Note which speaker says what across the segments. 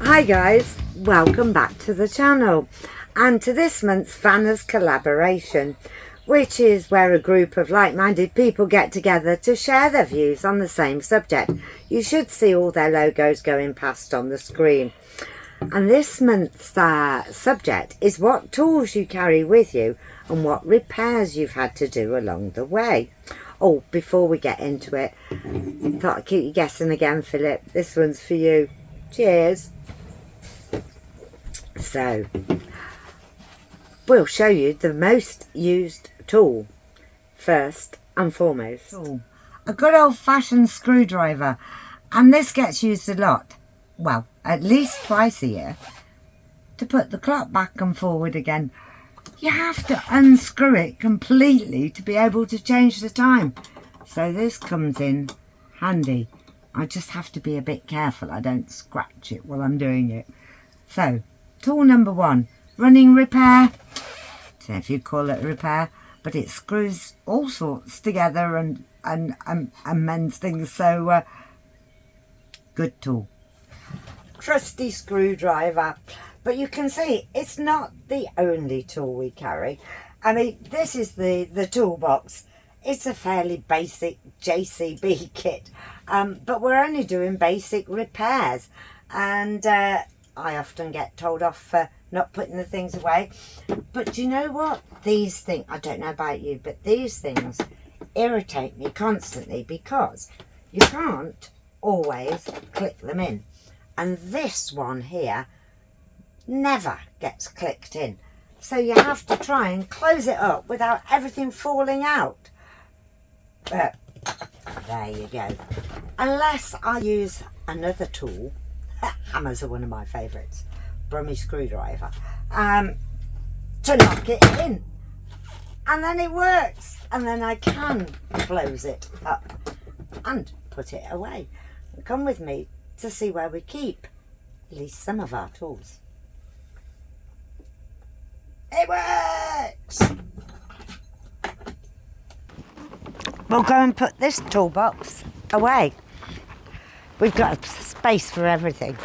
Speaker 1: Hi guys, welcome back to the channel and to this month's Vanners collaboration, which is where a group of like-minded people get together to share their views on the same subject. You should see all their logos going past on the screen. And this month's subject is what tools you carry with you and what repairs you've had to do along the way. Oh, before we get into it, I thought I'd keep you guessing again, Philip. This one's for you. Cheers. So, we'll show you the most used tool first and foremost. A good old-fashioned screwdriver, and this gets used a lot, well, at least twice a year, to put the clock back and forward again. You have to unscrew it completely to be able to change the time, so this comes in handy. I just have to be a bit careful I don't scratch it while I'm doing it. So, tool number one, running repair. So if you call it a repair, but it screws all sorts together and mends things, so good tool. Trusty screwdriver, but you can see it's not the only tool we carry. I mean, this is the toolbox. It's a fairly basic JCB kit, but we're only doing basic repairs, and I often get told off for not putting the things away. But do you know what? These things, I don't know about you, but these things irritate me constantly because you can't always click them in. And this one here never gets clicked in. So you have to try and close it up without everything falling out. But there you go. Unless I use another tool, hammers are one of my favourites, Brummy screwdriver, to knock it in. And then it works. And then I can close it up and put it away. And come with me to see where we keep at least some of our tools. It works! We'll go and put this toolbox away. We've got space for everything.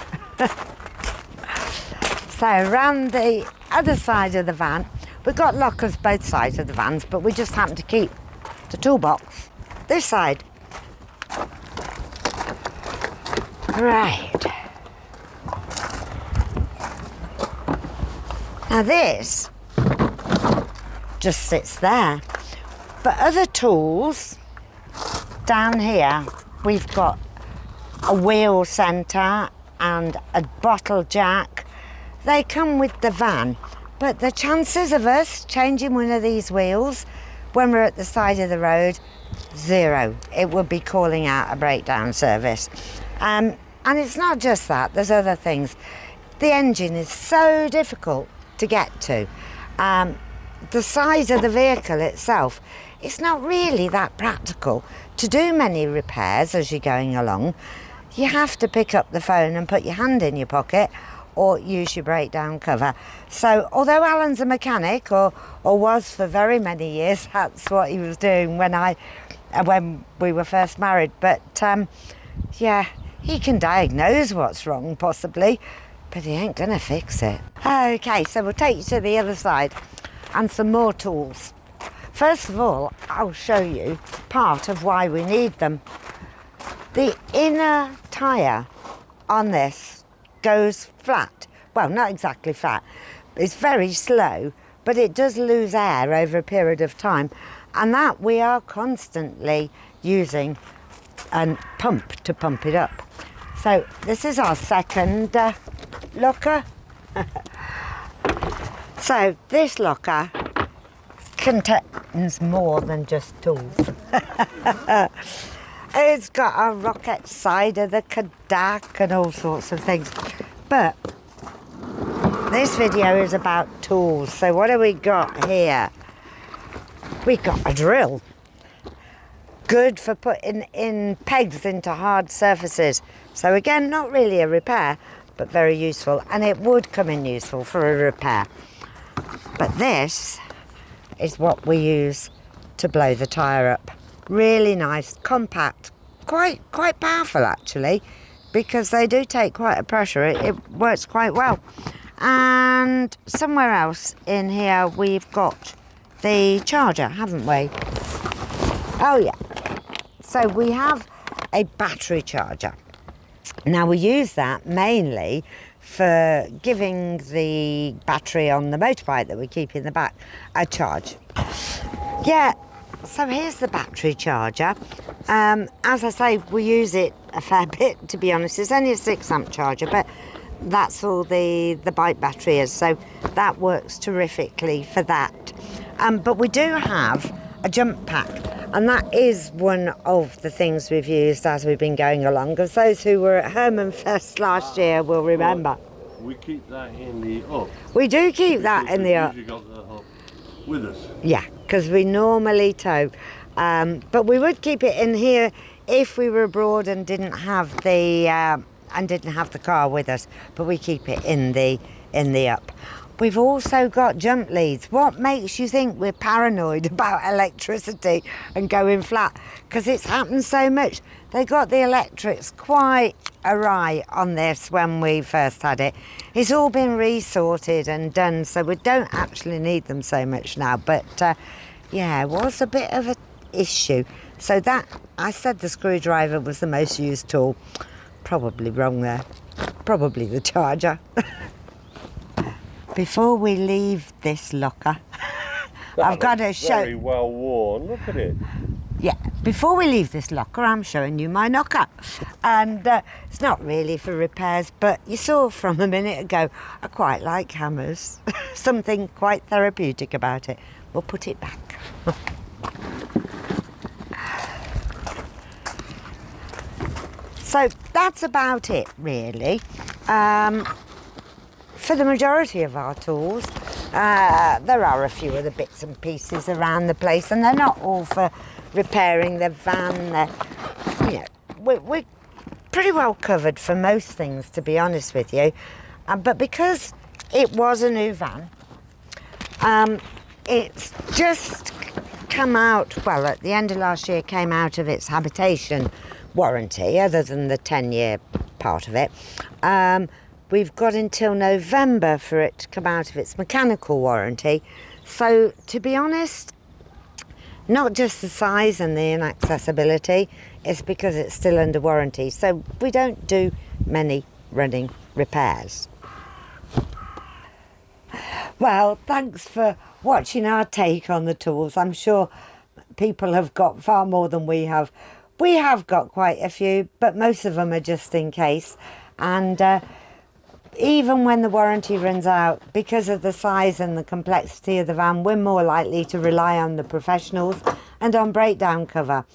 Speaker 1: So around the other side of the van, we've got lockers both sides of the vans, but we just happen to keep the toolbox this side. Right. Now this just sits there. But other tools, down here, we've got a wheel centre and a bottle jack. They come with the van, but the chances of us changing one of these wheels when we're at the side of the road, zero. It would be calling out a breakdown service. And it's not just that, there's other things. The engine is so difficult to get to. The size of the vehicle itself, it's not really that practical to do many repairs as you're going along. You have to pick up the phone and put your hand in your pocket or use your breakdown cover. So although Alan's a mechanic, or was for very many years, that's what he was doing when we were first married. But yeah, he can diagnose what's wrong possibly, but he ain't gonna fix it. Okay, so we'll take you to the other side and some more tools. First of all, I'll show you part of why we need them. The inner tyre on this goes flat. Well, not exactly flat. It's very slow, but it does lose air over a period of time, and that we are constantly using a pump to pump it up. So this is our second locker. So this locker contains more than just tools. It's got a rocket cider, the Kadak and all sorts of things. But this video is about tools. So what have we got here? We got a drill. Good for putting in pegs into hard surfaces. So again, not really a repair, but very useful. And it would come in useful for a repair. But this is what we use to blow the tyre up. Really nice, compact, quite powerful actually. because they do take quite a pressure. It works quite well. And somewhere else in here we've got the charger, haven't we? Oh yeah. So we have a battery charger. Now we use that mainly for giving the battery on the motorbike that we keep in the back a charge. Yeah, so here's the battery charger. As I say, we use it a fair bit, to be honest. It's only a 6 amp charger, but that's all the bike battery is, so that works terrifically for that. But we do have a jump pack, and that is one of the things we've used as we've been going along, because those who were at Herman Fest last year will remember.
Speaker 2: We keep that in the up.
Speaker 1: We do keep that in the up.
Speaker 2: We've usually got the up with us.
Speaker 1: Yeah, because we normally tow. But we would keep it in here if we were abroad and didn't have the car with us. But we keep it in the up. We've also got jump leads. What makes you think we're paranoid about electricity and going flat? Because it's happened so much. They got the electrics quite awry on this when we first had it. It's all been resorted and done, so we don't actually need them so much now. But yeah, it was a bit of an issue. So that, I said the screwdriver was the most used tool. Probably wrong there. Probably the charger. Before we leave this locker, I've got to show...
Speaker 2: Very well worn, look at it.
Speaker 1: Yeah, before we leave this locker, I'm showing you my knocker. And it's not really for repairs, but you saw from a minute ago, I quite like hammers. Something quite therapeutic about it. We'll put it back. So that's about it, really. For the majority of our tools, there are a few other bits and pieces around the place, and they're not all for repairing the van. You know, we're pretty well covered for most things, to be honest with you. But because it was a new van, it's just come out, well, at the end of last year, came out of its habitation warranty, other than the 10-year part of it. We've got until November for it to come out of its mechanical warranty. So, to be honest, not just the size and the inaccessibility, it's because it's still under warranty. So we don't do many running repairs. Well, thanks for watching our take on the tools. I'm sure people have got far more than we have. We have got quite a few, but most of them are just in case. And even when the warranty runs out, because of the size and the complexity of the van, we're more likely to rely on the professionals and on breakdown cover.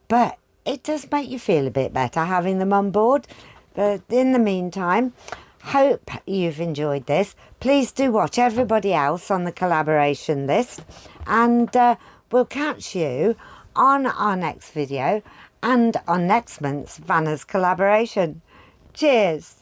Speaker 1: But it does make you feel a bit better having them on board. But in the meantime, hope you've enjoyed this. Please do watch everybody else on the collaboration list, and we'll catch you on our next video and on next month's Vanners collaboration. Cheers!